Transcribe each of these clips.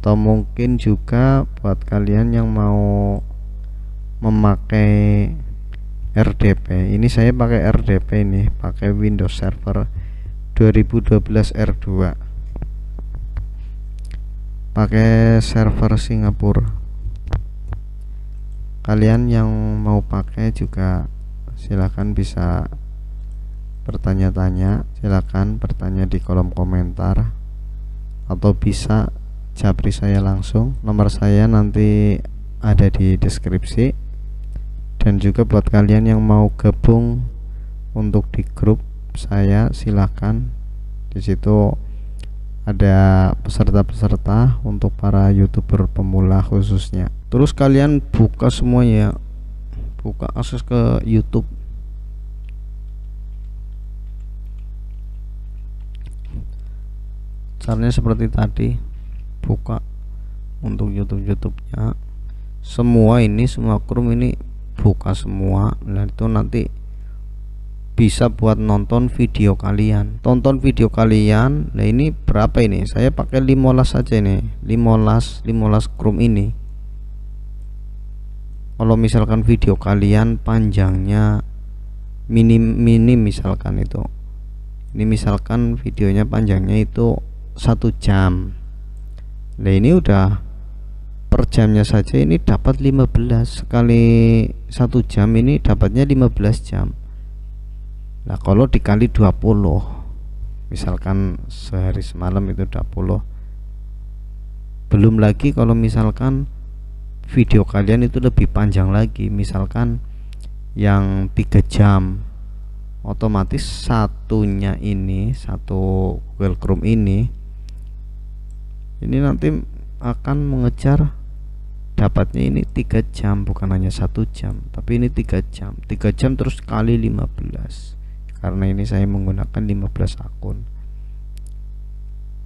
atau mungkin juga buat kalian yang mau memakai RDP. Ini saya pakai RDP, ini pakai Windows Server 2012 R2, pakai server Singapura. Kalian yang mau pakai juga silahkan bisa bertanya-tanya, silahkan bertanya di kolom komentar atau bisa japri saya langsung. Nomor saya nanti ada di deskripsi. Dan juga buat kalian yang mau gabung untuk di grup saya, silahkan. Di situ ada peserta-peserta untuk para YouTuber pemula khususnya. Terus kalian buka semuanya, buka akses ke YouTube. Caranya seperti tadi, buka untuk YouTube-nya. Semua Chrome ini buka semua. Nah, itu nanti bisa buat nonton video kalian. Tonton video kalian. Nah, ini berapa ini? Saya pakai 15 saja ini. 15 Chrome ini. Kalau misalkan video kalian panjangnya minim misalkan itu. Ini misalkan videonya panjangnya itu 1 jam. Nah, ini udah per jamnya saja ini dapat 15 kali 1 jam, ini dapatnya 15 jam. Nah, kalau dikali 20, misalkan sehari semalam itu 20. Belum lagi kalau misalkan video kalian itu lebih panjang lagi, misalkan yang 3 jam, otomatis satunya ini, satu Google Chrome ini nanti akan mengejar dapatnya ini 3 jam, bukan hanya 1 jam, tapi ini 3 jam. 3 jam terus kali 15. Karena ini saya menggunakan 15 akun.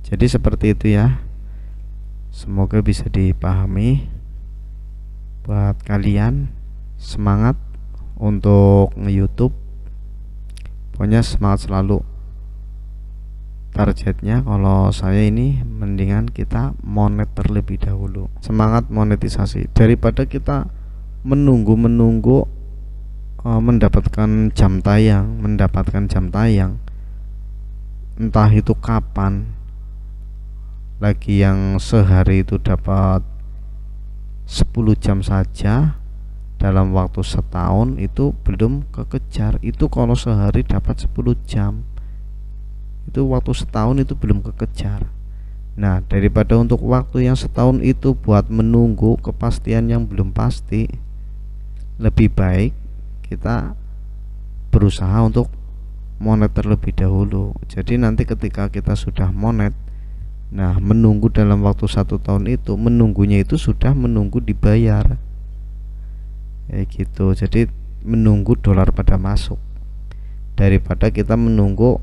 Jadi seperti itu ya. Semoga bisa dipahami. Buat kalian, semangat untuk nge-YouTube. Pokoknya semangat selalu. Targetnya kalau saya ini mendingan kita monet terlebih dahulu. Semangat monetisasi daripada kita menunggu mendapatkan jam tayang, entah itu kapan. Lagi yang sehari itu dapat 10 jam saja dalam waktu setahun itu belum kekejar. Itu kalau sehari dapat 10 jam, itu waktu setahun itu belum kekejar. Nah, daripada untuk waktu yang setahun itu buat menunggu kepastian yang belum pasti, lebih baik kita berusaha untuk monet terlebih dahulu. Jadi nanti ketika kita sudah monet, nah menunggu dalam waktu 1 tahun itu, menunggunya itu sudah menunggu dibayar, kayak gitu. Jadi menunggu dolar pada masuk daripada kita menunggu.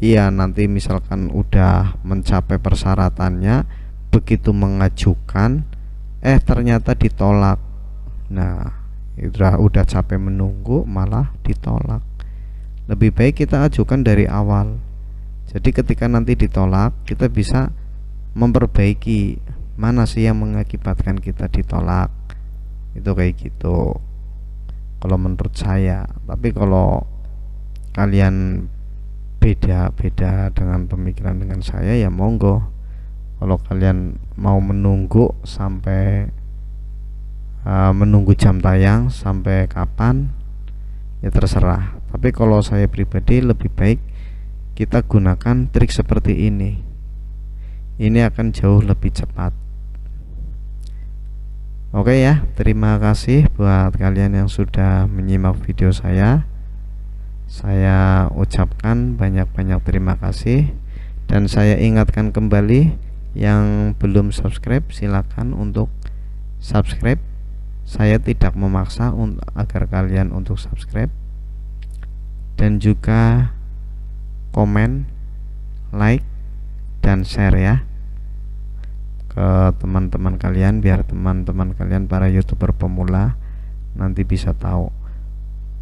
Iya, nanti misalkan udah mencapai persyaratannya, begitu mengajukan ternyata ditolak. Nah, udah capek menunggu malah ditolak. Lebih baik kita ajukan dari awal. Jadi ketika nanti ditolak, kita bisa memperbaiki mana sih yang mengakibatkan kita ditolak. Itu kayak gitu kalau menurut saya. Tapi kalau kalian beda dengan pemikiran dengan saya, ya monggo. Kalau kalian mau menunggu sampai menunggu jam tayang sampai kapan, ya terserah. Tapi kalau saya pribadi lebih baik kita gunakan trik seperti ini. Ini akan jauh lebih cepat. Oke ya, terima kasih buat kalian yang sudah menyimak video saya. Saya ucapkan banyak-banyak terima kasih. Dan saya ingatkan kembali, yang belum subscribe silakan untuk subscribe. Saya tidak memaksa agar kalian untuk subscribe. Dan juga komen, like, dan share ya ke teman-teman kalian, biar teman-teman kalian para YouTuber pemula nanti bisa tahu.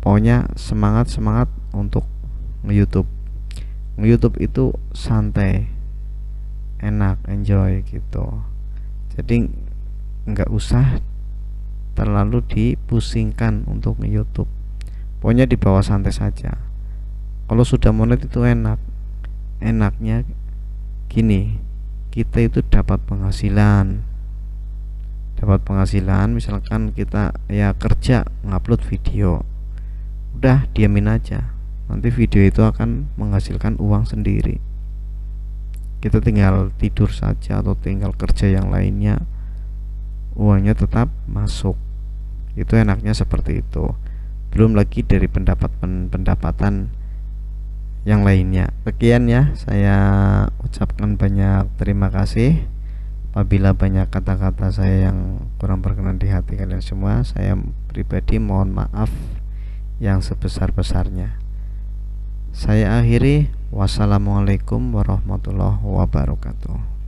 Pokoknya semangat untuk nge-YouTube. Nge-YouTube itu santai, enak, enjoy gitu. Jadi nggak usah terlalu dipusingkan untuk YouTube, pokoknya di bawah santai saja. Kalau sudah monet itu enaknya gini, kita itu dapat penghasilan, misalkan kita ya kerja ngupload video, udah diamin aja, nanti video itu akan menghasilkan uang sendiri. Kita tinggal tidur saja atau tinggal kerja yang lainnya, uangnya tetap masuk. Itu enaknya seperti itu. Belum lagi dari pendapatan yang lainnya. Sekian ya, saya ucapkan banyak terima kasih. Apabila banyak kata-kata saya yang kurang berkenan di hati kalian semua, saya pribadi mohon maaf yang sebesar-besarnya. Saya akhiri, wassalamualaikum warahmatullahi wabarakatuh.